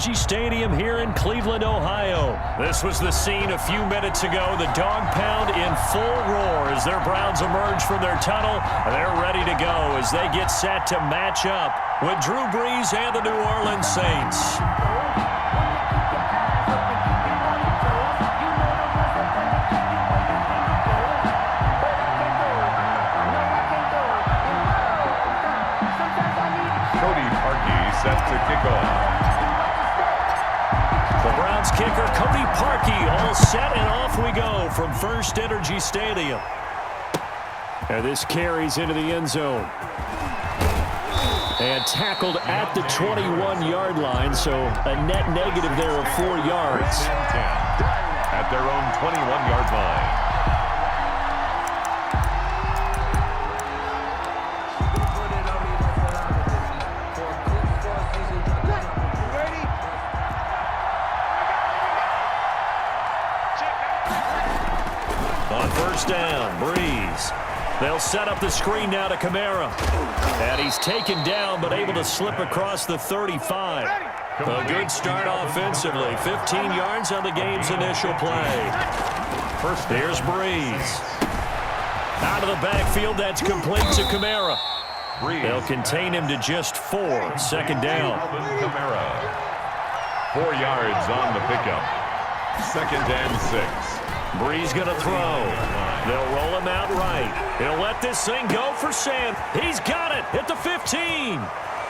Energy Stadium here in Cleveland, Ohio. This was the scene a few minutes ago. The dog pound in full roar as their Browns emerge from their tunnel. They're ready to go as they get set to match up with Drew Brees and the New Orleans Saints. Set to kick off. The Browns kicker, Cody Parkey, all set, and off we go from First Energy Stadium. And this carries into the end zone. And tackled at the 21-yard line, so a net negative there of 4 yards. At their own 21-yard line. First down, Brees. They'll set up the screen now to Kamara. And he's taken down, but able to slip across the 35. A good start offensively. 15 yards on the game's initial play. First, here's Brees. Out of the backfield, that's complete to Kamara. They'll contain him to just 4. Second down. Kamara. 4 yards on the pickup. Second and 6. Brees going to throw. They'll roll him out right. He'll let this thing go for Sam. He's got it at the 15.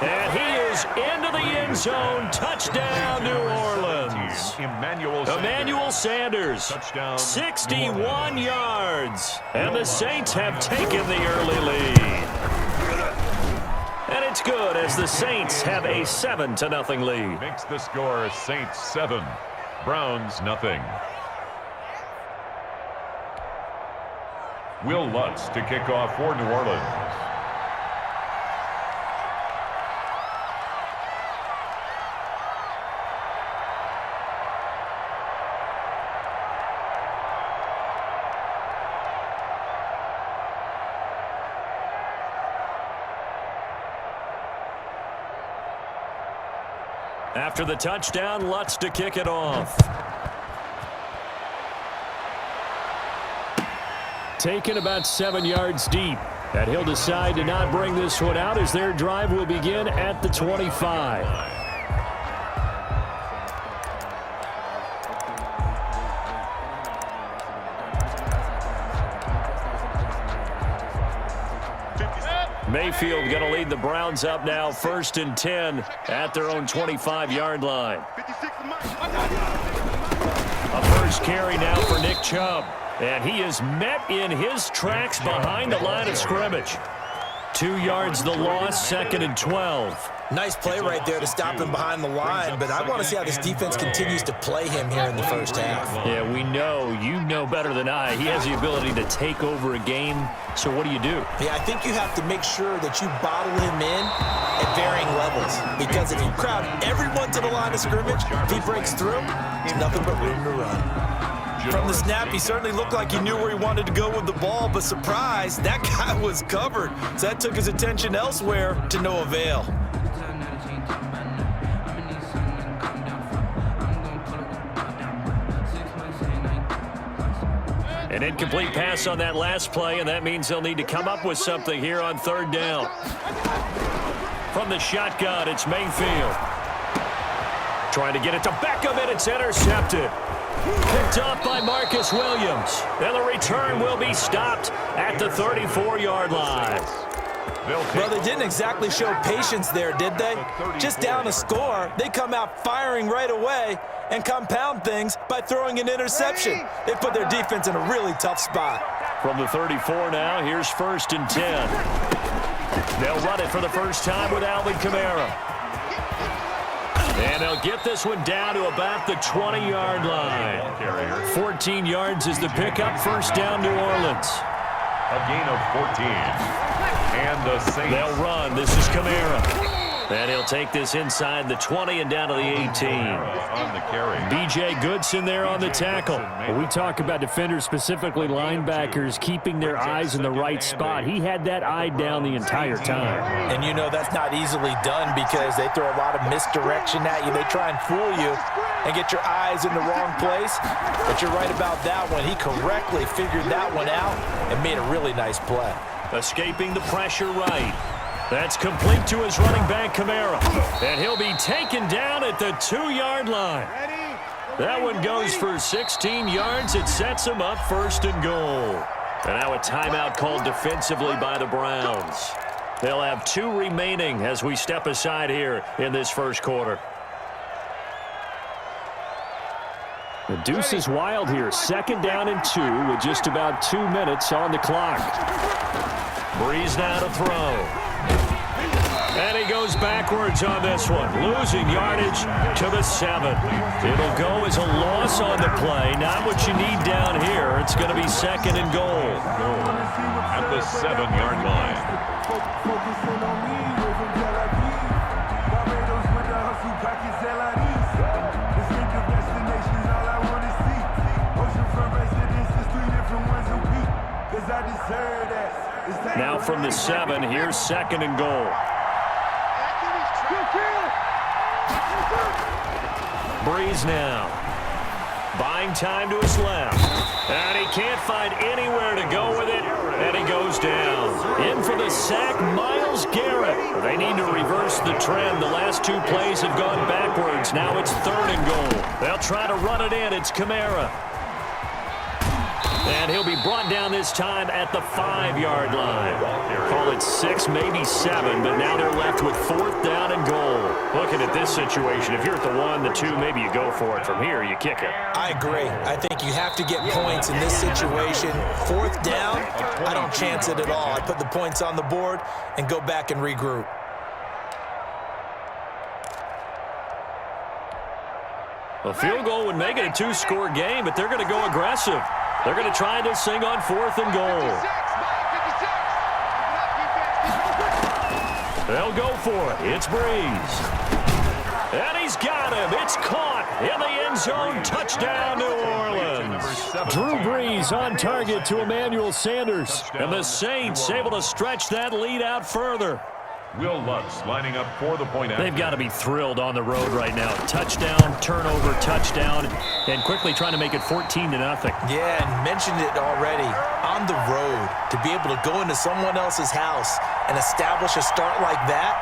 And he is into the end zone. Touchdown, New Orleans. Emmanuel Sanders. 61 yards. And the Saints have taken the early lead. And it's good as the Saints have a 7-0 lead. Makes the score Saints 7, Browns nothing. Will Lutz to kick off for New Orleans. After the touchdown, Lutz to kick it off. Taken about 7 yards deep. And he'll decide to not bring this one out as their drive will begin at the 25. Mayfield going to lead the Browns up now, 1st and 10 at their own 25-yard line. A first carry now for Nick Chubb. And he is met in his tracks behind the line of scrimmage. 2 yards the loss, 2nd and 12. Nice play right there to stop him behind the line, but I want to see how this defense continues to play him here in the first half. Yeah, we know, you know better than I, he has the ability to take over a game. So what do? Yeah, I think you have to make sure that you bottle him in at varying levels. Because if you crowd everyone to the line of scrimmage, if he breaks through, there's nothing but room to run. From the snap, he certainly looked like he knew where he wanted to go with the ball, but surprise, that guy was covered. So that took his attention elsewhere to no avail. An incomplete pass on that last play, and that means they'll need to come up with something here on 3rd down. From the shotgun, it's Mayfield. Trying to get it to Beckham, and it's intercepted. Picked off by Marcus Williams. And the return will be stopped at the 34-yard line. Well, they didn't exactly show patience there, did they? Just down a score, they come out firing right away and compound things by throwing an interception. They put their defense in a really tough spot. From the 34 now, here's 1st and 10. They'll run it for the first time with Alvin Kamara. And they'll get this one down to about the 20-yard line. 14 yards is the pickup. First down, New Orleans. A gain of 14. And the Saints. They'll run. This is Kamara. And he'll take this inside the 20 and down to the 18. On the carry. B.J. Goodson there on the tackle. When we talk about defenders, specifically linebackers, keeping their eyes in the right spot. He had that eye down the entire time. And you know that's not easily done because they throw a lot of misdirection at you. They try and fool you and get your eyes in the wrong place. But you're right about that one. He correctly figured that one out and made a really nice play. Escaping the pressure right. That's complete to his running back, Kamara. And he'll be taken down at the 2-yard line. That one goes for 16 yards. It sets him up 1st and goal. And now a timeout called defensively by the Browns. They'll have 2 remaining as we step aside here in this first quarter. The deuce is wild here. 2nd down and 2 with just about 2 minutes on the clock. Breeze now to throw. And he goes backwards on this one, losing yardage to the 7. It'll go as a loss on the play. Not what you need down here. It's going to be 2nd and goal. At the 7-yard line. Now from the 7, here's 2nd and goal. Breeze now. Buying time to his left. And he can't find anywhere to go with it. And he goes down. In for the sack, Myles Garrett. They need to reverse the trend. The last 2 plays have gone backwards. Now it's 3rd and goal. They'll try to run it in. It's Kamara. And he'll be brought down this time at the 5-yard line. Call it 6, maybe 7, but now they're left with 4th down and goal. Looking at this situation, if you're at the 1, the 2, maybe you go for it. From here, you kick it. I agree. I think you have to get points in this situation. 4th down, I don't chance it at all. I put the points on the board and go back and regroup. A field goal would make it a 2-score game, but they're going to go aggressive. They're going to try this thing on 4th and goal. They'll go for it. It's Breeze. And he's got him. It's caught in the end zone. Touchdown, New Orleans. Drew Brees on target to Emmanuel Sanders. And the Saints able to stretch that lead out further. Will Lutz lining up for the point after. They've got to be thrilled on the road right now. Touchdown, turnover, touchdown, and quickly trying to make it 14-0. Yeah, and mentioned it already. On the road, to be able to go into someone else's house and establish a start like that,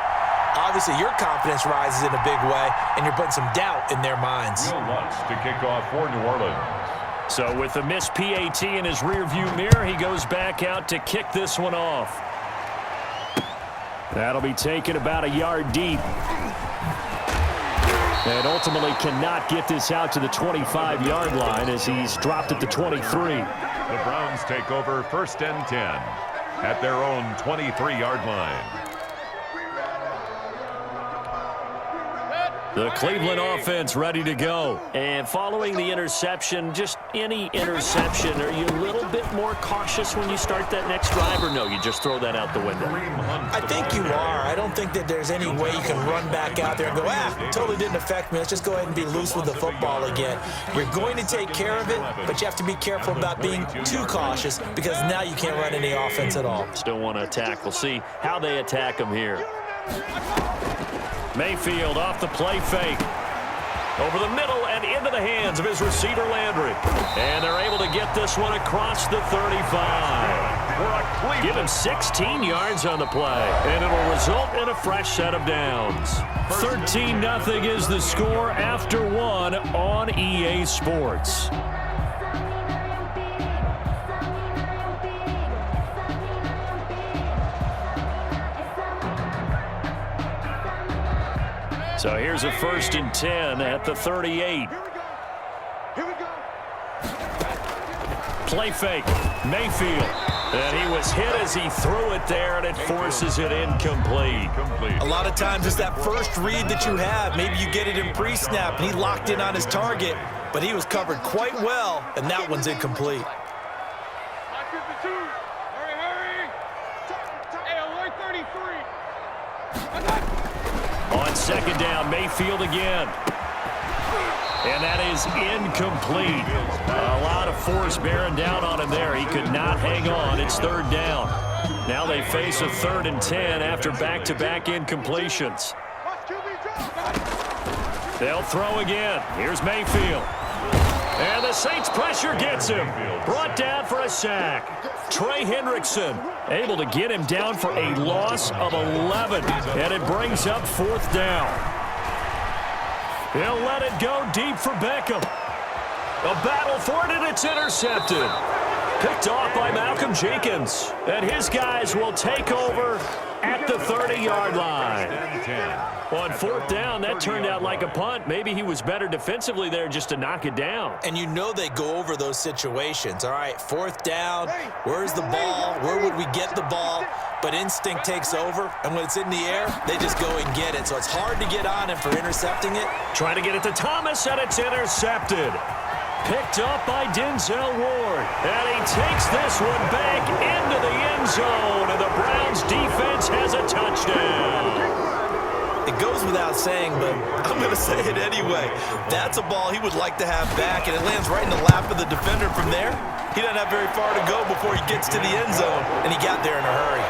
obviously your confidence rises in a big way, and you're putting some doubt in their minds. Will Lutz to kick off for New Orleans. So with the missed PAT in his rearview mirror, he goes back out to kick this one off. That'll be taken about a yard deep. And ultimately cannot get this out to the 25-yard line as he's dropped at the 23. The Browns take over 1st and 10 at their own 23-yard line. The Cleveland offense ready to go. And following the interception, just any interception, are you a little bit more cautious when you start that next drive, or no, you just throw that out the window? I think you are. I don't think that there's any way you can run back out there and go, totally didn't affect me. Let's just go ahead and be loose with the football again. You're going to take care of it, but you have to be careful about being too cautious because now you can't run any offense at all. Still want to attack. We'll see how they attack him here. Mayfield off the play fake. Over the middle and into the hands of his receiver, Landry. And they're able to get this one across the 35. Give him 16 yards on the play. And it'll result in a fresh set of downs. 13-0 is the score after 1 on EA Sports. So here's a 1st and 10 at the 38. Play fake. Mayfield. And he was hit as he threw it there, and it forces it incomplete. A lot of times it's that first read that you have. Maybe you get it in pre-snap, and he locked in on his target, but he was covered quite well, and that one's incomplete. second down. Mayfield again. And that is incomplete. A lot of force bearing down on him there. He could not hang on. It's third down. Now they face a 3rd and 10 after back-to-back incompletions. They'll throw again. Here's Mayfield. And the Saints pressure gets him. Brought down for a sack. Trey Hendrickson able to get him down for a loss of 11. And it brings up 4th down. He'll let it go deep for Beckham. A battle for it, and it's intercepted. Picked off by Malcolm Jenkins. And his guys will take over at the 30-yard line. On 4th down, that turned out like a punt. Maybe he was better defensively there just to knock it down. And you know they go over those situations. All right, 4th down, where's the ball? Where would we get the ball? But instinct takes over, and when it's in the air, they just go and get it. So it's hard to get on him for intercepting it. Trying to get it to Thomas, and it's intercepted. Picked up by Denzel Ward. And he takes this one back into the end zone, and the Browns defense has a touchdown. It goes without saying, but I'm going to say it anyway. That's a ball he would like to have back, and it lands right in the lap of the defender from there. He doesn't have very far to go before he gets to the end zone, and he got there in a hurry.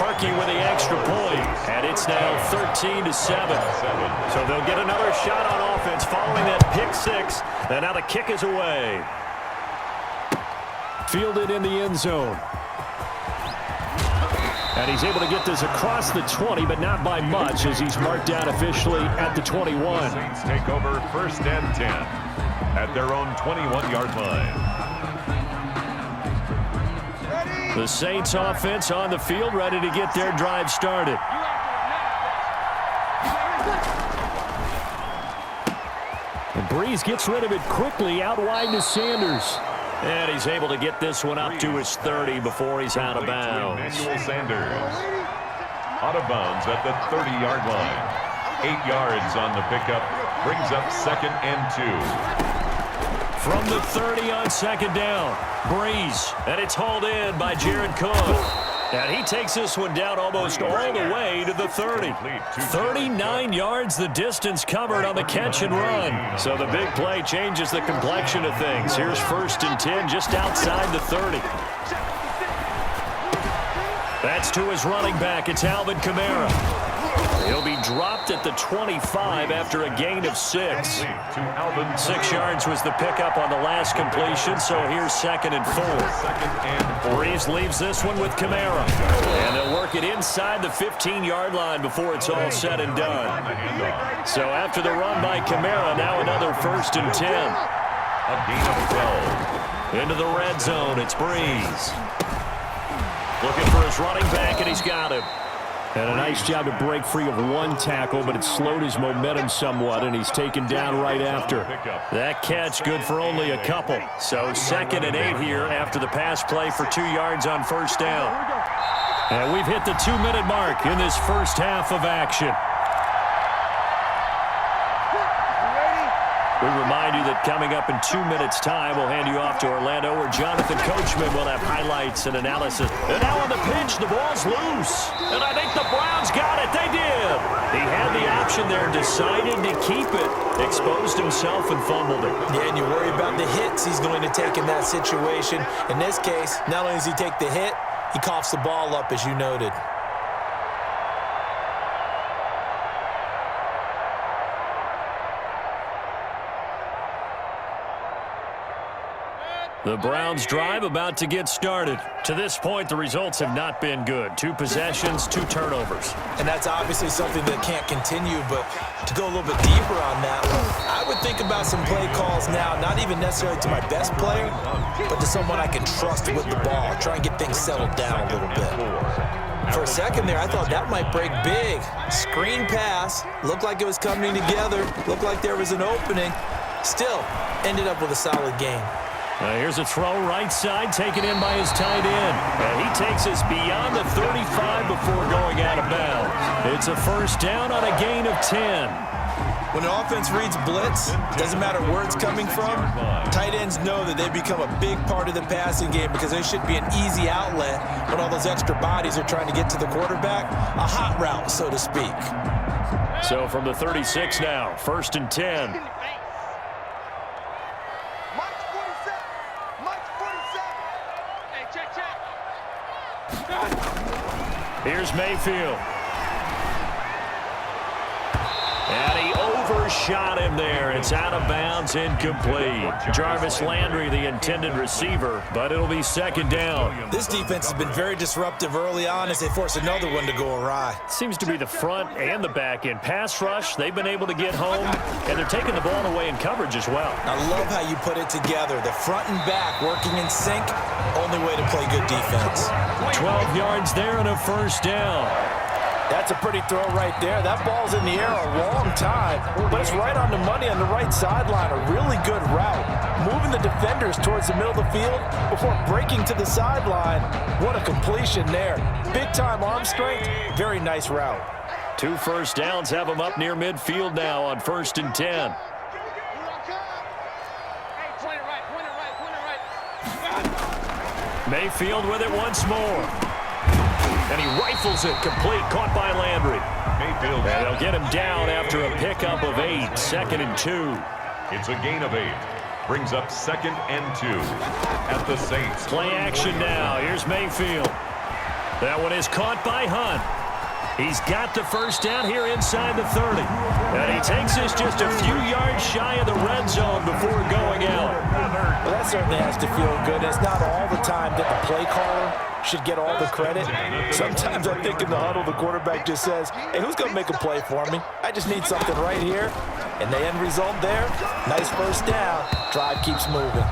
Parkey with the extra point, and it's now 13-7. So they'll get another shot on offense following that pick 6, and now the kick is away. Fielded in the end zone. And he's able to get this across the 20, but not by much, as he's marked down officially at the 21. Saints take over 1st and 10 at their own 21-yard line. The Saints offense on the field, ready to get their drive started. And Breeze gets rid of it quickly out wide to Sanders. And he's able to get this one up to his 30 before he's out of bounds. Emmanuel Sanders out of bounds at the 30-yard line. 8 yards on the pickup. Brings up 2nd and 2. From the 30 on 2nd down, Breeze. And it's hauled in by Jared Cook. And he takes this one down almost all the way to the 30. 39 yards the distance covered on the catch and run. So the big play changes the complexion of things. Here's 1st and 10 just outside the 30. That's to his running back. It's Alvin Kamara. He'll be dropped at the 25 after a gain of 6. 6 yards was the pickup on the last completion, so here's 2nd and 4. Breeze leaves this one with Kamara. And they'll work it inside the 15-yard line before it's all said and done. So after the run by Kamara, now another 1st and 10. A gain of 12. Into the red zone, it's Breeze. Looking for his running back, and he's got him. And a nice job to break free of one tackle, but it slowed his momentum somewhat, and he's taken down right after. That catch good for only a couple. So 2nd and 8 here after the pass play for 2 yards on 1st down. And we've hit the 2-minute mark in this first half of action. We remind you that coming up in 2 minutes' time, we'll hand you off to Orlando, where Jonathan Coachman will have highlights and analysis. And now on the pitch, the ball's loose. And I think the Browns got it. They did. He had the option there, decided to keep it, exposed himself, and fumbled it. Yeah, and you worry about the hits he's going to take in that situation. In this case, not only does he take the hit, he coughs the ball up, as you noted. The Browns drive about to get started. To this point, the results have not been good. 2 possessions, 2 turnovers. And that's obviously something that can't continue, but to go a little bit deeper on that one, I would think about some play calls now, not even necessarily to my best player, but to someone I can trust with the ball. Try and get things settled down a little bit. For a second there, I thought that might break big. Screen pass, looked like it was coming together, looked like there was an opening. Still, ended up with a solid game. Here's a throw right side, taken in by his tight end. And he takes us beyond the 35 before going out of bounds. It's a 1st down on a gain of 10. When an offense reads blitz, doesn't matter where it's coming from, tight ends know that they become a big part of the passing game because they should be an easy outlet when all those extra bodies are trying to get to the quarterback. A hot route, so to speak. So from the 36 now, 1st and 10. Here's Mayfield. And he overshot him there. It's out of bounds, incomplete. Jarvis Landry, the intended receiver, but it'll be 2nd down. This defense has been very disruptive early on as they force another one to go awry. Seems to be the front and the back end. Pass rush, they've been able to get home, and they're taking the ball away in coverage as well. I love how you put it together. The front and back working in sync, only way to play good defense. 12 yards there and a 1st down. That's a pretty throw right there. That ball's in the air a long time, but it's right on the money on the right sideline. A really good route. Moving the defenders towards the middle of the field before breaking to the sideline. What a completion there. Big-time arm strength. Very nice route. 2 first downs have them up near midfield now on 1st and 10. Mayfield with it once more. And he rifles it complete, caught by Landry. Mayfield. And they'll get him down after a pickup of 8, 2nd and 2. It's a gain of 8. Brings up 2nd and 2 at the Saints. Play action now. Here's Mayfield. That one is caught by Hunt. He's got the 1st down here inside the 30. And he takes this just a few yards shy of the red zone before going out. Well, that certainly has to feel good. It's not all the time that the play caller should get all the credit. Sometimes I think in the huddle, the quarterback just says, hey, who's going to make a play for me? I just need something right here. And the end result there, nice 1st down. Drive keeps moving.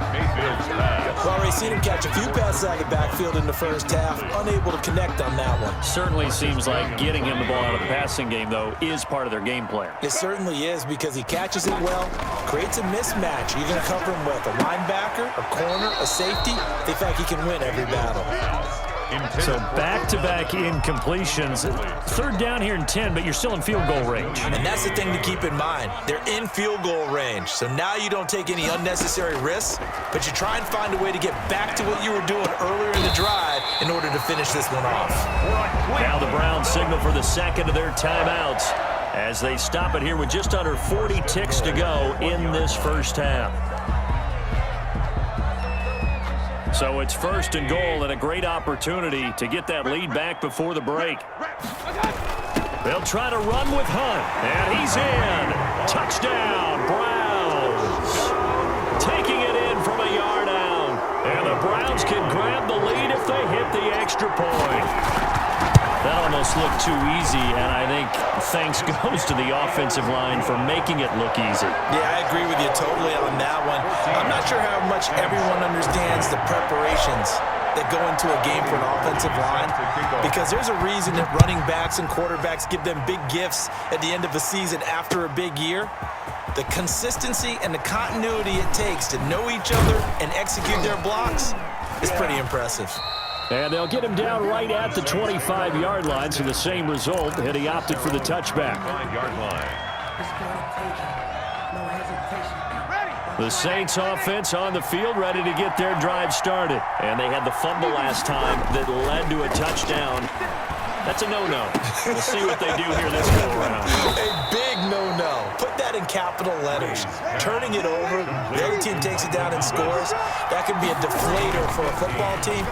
Well, we've seen him catch a few passes out of the backfield in the 1st half. Unable to connect on that one. Certainly seems like getting him the ball out of the passing game, though, is part of their game plan. It certainly is because he catches it well, creates a mismatch. You're going to cover him with a linebacker, a corner, a safety. They think he can win every battle. So back-to-back incompletions. 3rd down here and 10, but you're still in field goal range. And that's the thing to keep in mind. They're in field goal range. So now you don't take any unnecessary risks, but you try and find a way to get back to what you were doing earlier in the drive in order to finish this one off. Now the Browns signal for the 2nd of their timeouts as they stop it here with just under 40 ticks to go in this 1st half. So it's 1st and goal and a great opportunity to get that lead back before the break. They'll try to run with Hunt, and he's in. Touchdown, Browns. Taking it in from a yard out. And the Browns can grab the lead if they hit the extra point. That almost looked too easy, and I think thanks goes to the offensive line for making it look easy. Yeah, I agree with you totally on that one. I'm not sure how much everyone understands the preparations that go into a game for an offensive line, because there's a reason that running backs and quarterbacks give them big gifts at the end of a season after a big year. The consistency and the continuity it takes to know each other and execute their blocks is pretty impressive. And they'll get him down right at the 25-yard line, so the same result, and he opted for the touchback. The Saints offense on the field, ready to get their drive started. And they had the fumble last time that led to a touchdown. That's a no-no. We'll see what they do here this go-around. A big no-no. Put that in capital letters. Turning it over, the other team takes it down and scores. That could be a deflator for a football team.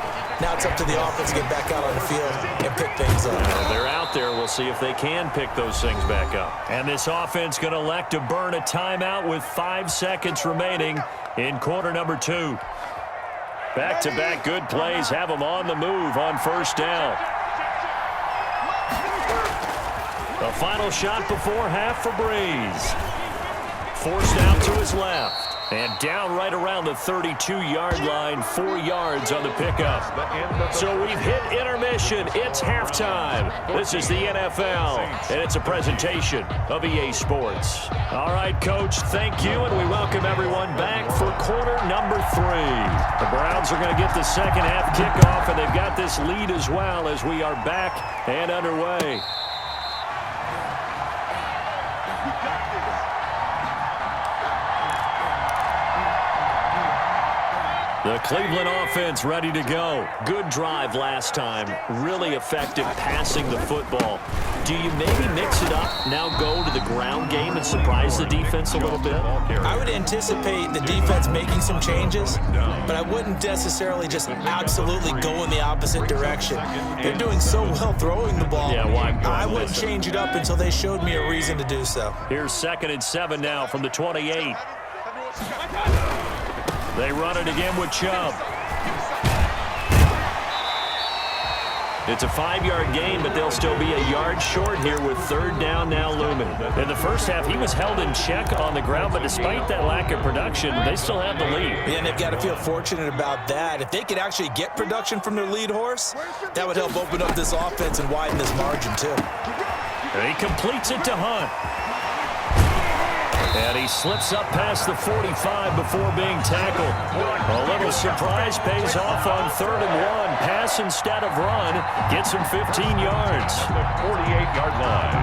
Now it's up to the offense to get back out on the field and pick things up. They're out there. We'll see if they can pick those things back up. And this offense going to elect to burn a timeout with 5 seconds remaining in quarter number 2. Back-to-back good plays have them on the move on 1st down. The final shot before half for Breeze. Forced out to his left. And down right around the 32-yard line, 4 yards on the pickup. So we've hit intermission. It's halftime. This is the NFL, and it's a presentation of EA Sports. All right, Coach, thank you, and we welcome everyone back for quarter number 3. The Browns are going to get the second half kickoff, and they've got this lead as well as we are back and underway. The Cleveland offense ready to go. Good drive last time. Really effective passing the football. Do you maybe mix it up, now go to the ground game and surprise the defense a little bit? I would anticipate the defense making some changes, but I wouldn't necessarily just absolutely go in the opposite direction. They're doing so well throwing the ball. Yeah, why? I wouldn't change it up until they showed me a reason to do so. Here's 2nd and 7 now from the 28. They run it again with Chubb. It's a 5-yard gain, but they'll still be a yard short here with 3rd down now looming. In the first half, he was held in check on the ground, but despite that lack of production, they still have the lead. And they've got to feel fortunate about that. If they could actually get production from their lead horse, that would help open up this offense and widen this margin too. And he completes it to Hunt. And he slips up past the 45 before being tackled. A little surprise pays off on 3rd and 1. Pass instead of run. Gets him 15 yards. The 48-yard line.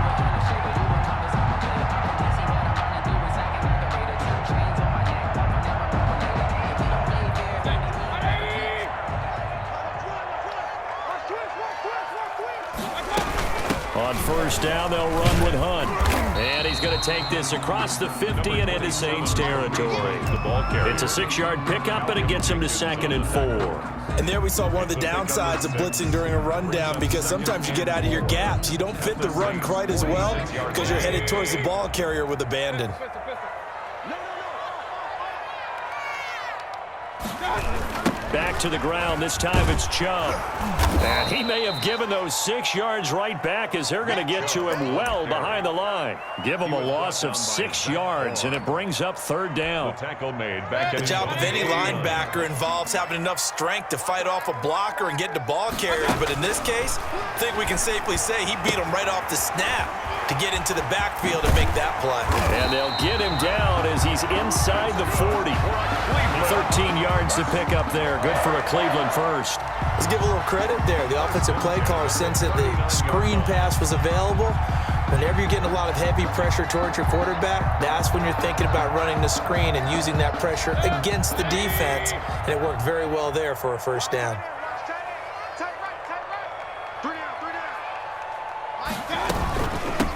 On 1st down, they'll run with Hunt. And he's going to take this across the 50 and into Saints territory. It's a 6-yard pickup, and it gets him to 2nd and 4. And there we saw one of the downsides of blitzing during a rundown, because sometimes you get out of your gaps. You don't fit the run quite as well because you're headed towards the ball carrier with abandon. Back to the ground. This time it's Chubb. And he may have given those 6 yards right back as they're going to get to him well behind the line. Give him a loss of 6 yards, and it brings up 3rd down. The tackle made back. The job of any linebacker involves having enough strength to fight off a blocker and get to ball carriers. But in this case, I think we can safely say he beat him right off the snap to get into the backfield and make that play. And they'll get him down as he's inside the 40. 13 yards to pick up there. Good for a Cleveland first. Let's give a little credit there. The offensive play caller sensed that the screen pass was available. Whenever you're getting a lot of heavy pressure towards your quarterback, that's when you're thinking about running the screen and using that pressure against the defense. And it worked very well there for a 1st down.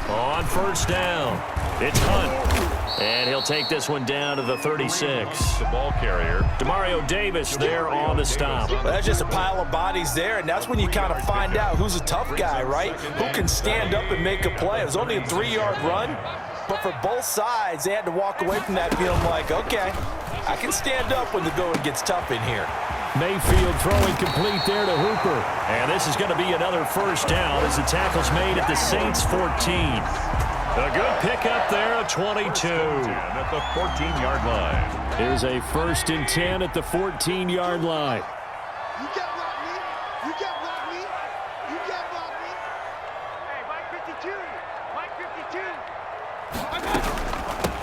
On 1st down, it's Hunt. And he'll take this one down to the 36. The ball carrier. Demario Davis there on the stop. Well, that's just a pile of bodies there, and that's when you kind of find out who's a tough guy, right? Who can stand up and make a play. It was only a 3-yard run, but for both sides, they had to walk away from that feeling like, okay, I can stand up when the going gets tough in here. Mayfield throwing complete there to Hooper. And this is going to be another 1st down as the tackle's made at the Saints 14. A good pickup there at 22. At the 14-yard line. Here's a 1st and 10 at the 14-yard line. You can't block me. You can't block me. You can't block me. Hey, Mike 52. Mike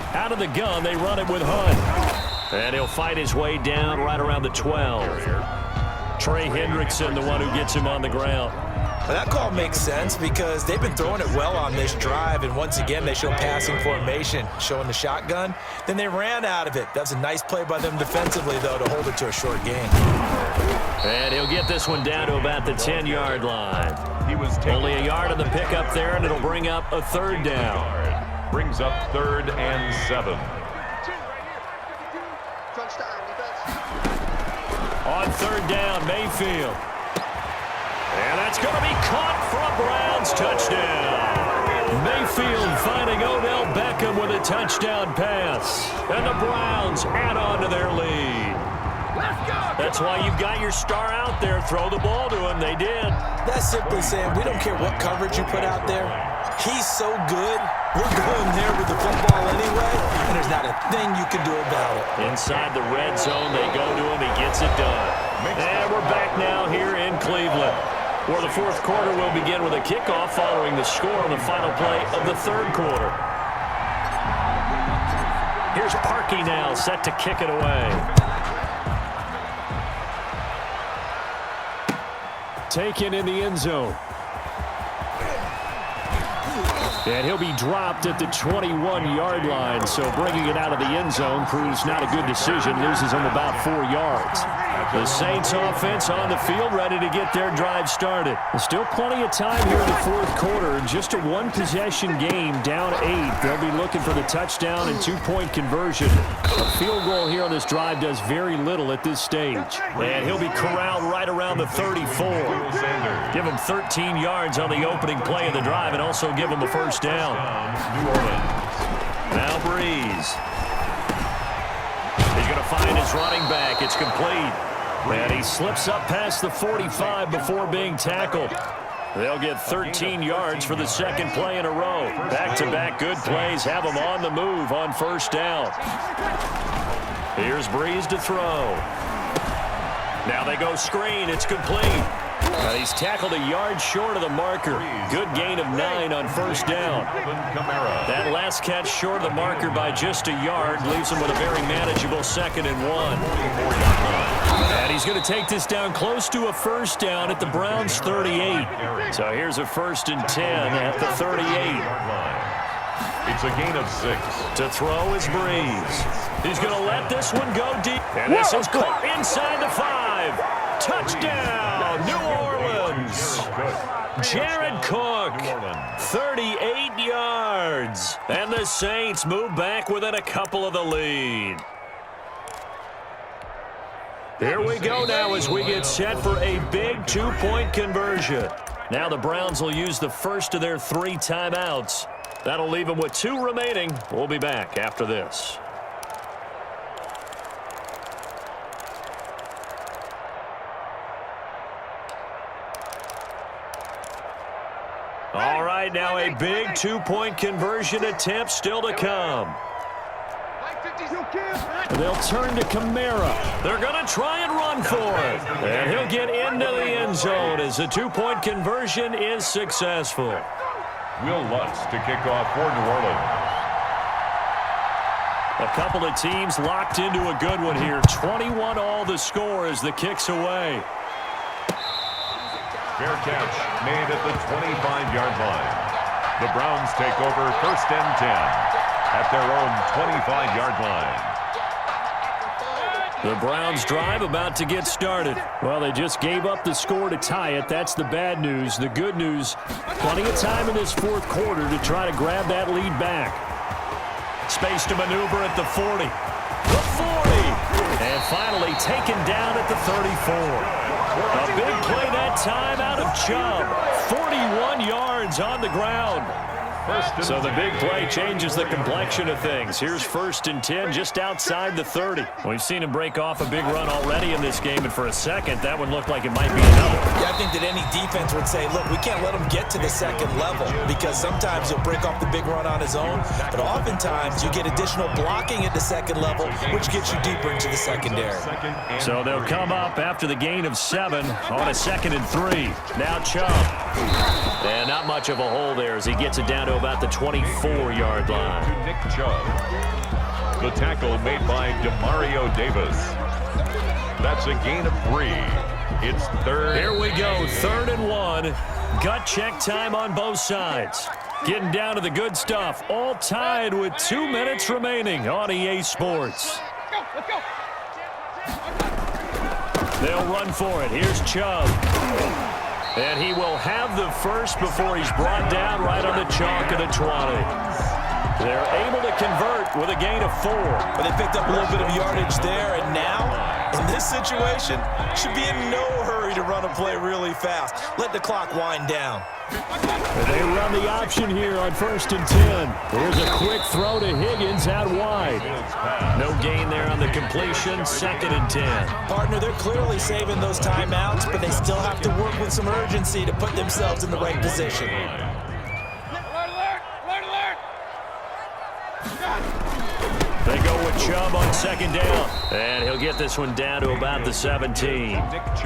52. Out of the gun, they run it with Hunt. And he'll fight his way down right around the 12. Trey Hendrickson, the one who gets him on the ground. Well, that call makes sense because they've been throwing it well on this drive, and once again they show passing formation, showing the shotgun. Then they ran out of it. That was a nice play by them defensively, though, to hold it to a short gain. And he'll get this one down to about the 10-yard line. He was only a yard on the pickup there, and it'll bring up a 3rd down. Brings up 3rd and 7. On 3rd down, Mayfield. And that's going to be caught for a Browns touchdown. Mayfield finding Odell Beckham with a touchdown pass. And the Browns add on to their lead. That's why you've got your star out there. Throw the ball to him. They did. That's simply saying we don't care what coverage you put out there. He's so good. We're going there with the football anyway, and there's not a thing you can do about it. Inside the red zone, they go to him. He gets it done. And we're back now here in Cleveland, where the 4th quarter will begin with a kickoff following the score on the final play of the 3rd quarter. Here's Parkey now, set to kick it away. Taken in the end zone. And he'll be dropped at the 21-yard line, so bringing it out of the end zone proves not a good decision. Loses him about 4 yards. The Saints offense on the field, ready to get their drive started. There's still plenty of time here in the fourth quarter. Just a one-possession game, down 8. They'll be looking for the touchdown and two-point conversion. A field goal here on this drive does very little at this stage. And he'll be corralled right around the 34. Give him 13 yards on the opening play of the drive and also give him a first down. New Orleans. Now Breeze. He's going to find his running back. It's complete. And he slips up past the 45 before being tackled. They'll get 13 yards for the second play in a row. Back-to-back good plays have them on the move on first down. Here's Breeze to throw. Now they go screen. It's complete. He's tackled a yard short of the marker. Good gain of 9 on first down. That last catch short of the marker by just a yard leaves him with a very manageable 2nd and 1. And he's going to take this down close to a first down at the Browns' 38. So here's a 1st and 10 at the 38. It's a gain of 6. To throw is Breeze. He's going to let this one go deep. And this is caught inside the 5. Touchdown, New Orleans. Jared Cook, 38 yards. And the Saints move back within a couple of the lead. Here we go now as we get set for a big two-point conversion. Now the Browns will use the first of their 3 timeouts. That'll leave them with 2 remaining. We'll be back after this. All right, now a big two-point conversion attempt still to come. They'll turn to Kamara. They're going to try and run for it. And he'll get into the end zone as the two-point conversion is successful. Will Lutz to kick off for New Orleans. A couple of teams locked into a good one here. 21 all the score as the kick's away. Fair catch made at the 25-yard line. The Browns take over 1st and 10 at their own 25-yard line. The Browns drive about to get started. Well, they just gave up the score to tie it. That's the bad news. The good news, plenty of time in this fourth quarter to try to grab that lead back. Space to maneuver at the 40. The 40. And finally taken down at the 34. A big play that time out of Chubb. 41 yards on the ground. So the big play changes the complexion of things. Here's 1st and 10 just outside the 30. We've seen him break off a big run already in this game, and for a second, that one looked like it might be another. Yeah, I think that any defense would say, look, we can't let him get to the second level because sometimes he'll break off the big run on his own, but oftentimes you get additional blocking at the second level, which gets you deeper into the secondary. So they'll come up after the gain of 7 on a 2nd and 3. Now Chubb. And not much of a hole there as he gets it down to about the 24-yard line. To Nick Chubb. The tackle made by Demario Davis. That's a gain of 3. It's 3rd. Here we go, 3rd and 1. Gut check time on both sides. Getting down to the good stuff. All tied with 2 minutes remaining on EA Sports. Let's go. They'll run for it. Here's Chubb. And he will have the first before he's brought down right on the chalk of the 20. They're able to convert with a gain of 4. But they picked up a little bit of yardage there, and now, in this situation, should be in no hurry to run a play really fast. Let the clock wind down. And they run the option here on 1st and 10. Here's a quick throw to Higgins out wide. No gain there on the completion, 2nd and 10. Partner, they're clearly saving those timeouts, but they still have to work with some urgency to put themselves in the right position. They go with Chubb on 2nd down. And he'll get this one down to about the 17.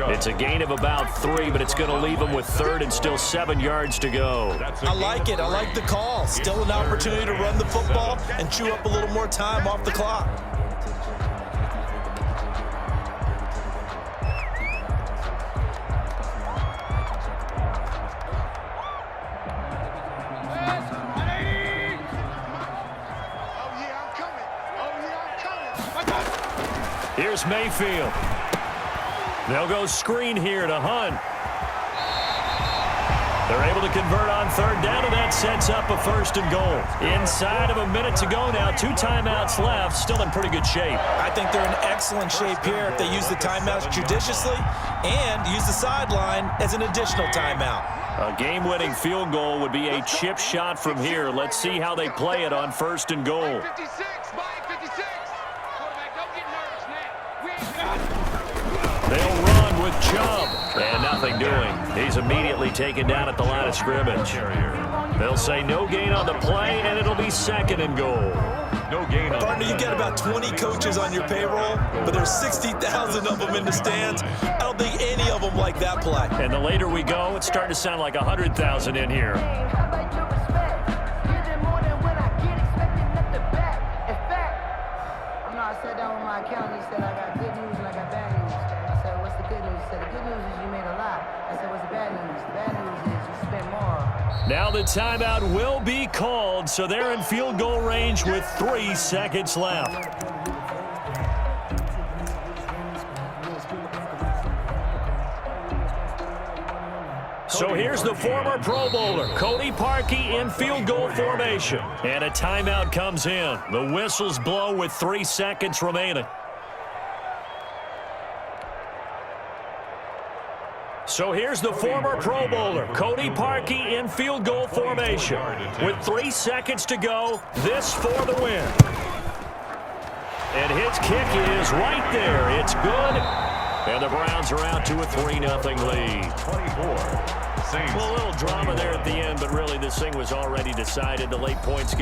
It's a gain of about 3, but it's going to leave him with 3rd and still 7 yards to go. I like it. I like the call. Still an opportunity to run the football and chew up a little more time off the clock. Here's Mayfield. They'll go screen here to Hunt. They're able to convert on third down, and that sets up a 1st and goal. Inside of a minute to go now, 2 timeouts left, still in pretty good shape. I think they're in excellent shape here if they use the timeouts judiciously and use the sideline as an additional timeout. A game-winning field goal would be a chip shot from here. Let's see how they play it on 1st and goal. 56, Mike 56. Quarterback, don't get nervous, man. We ain't got it. They'll run with Chubb. And nothing doing. He's immediately taken down at the line of scrimmage. They'll say no gain on the play, and it'll be 2nd and goal. No gain on Partner, you get about 20 coaches on your payroll, but there's 60,000 of them in the stands. I don't think any of them like that play. And the later we go, it's starting to sound like 100,000 in here. I sat down with my accountant. He said, I got good news and I got bad news. I said, what's the good news? He said, the good news is you made a lot. I said, what's the bad news? The bad news is you spent more. Now the timeout will be called, so they're in field goal range with 3 seconds left. So here's the former Pro Bowler, Cody Parkey, in field goal formation. And a timeout comes in. The whistles blow with 3 seconds remaining. So here's the former Pro Bowler, Cody Parkey, in field goal formation. With 3 seconds to go, this for the win. And his kick is right there. It's good. And the Browns are out to a 3-0 lead. 24. Well, a little drama there at the end, but really this thing was already decided. The late points get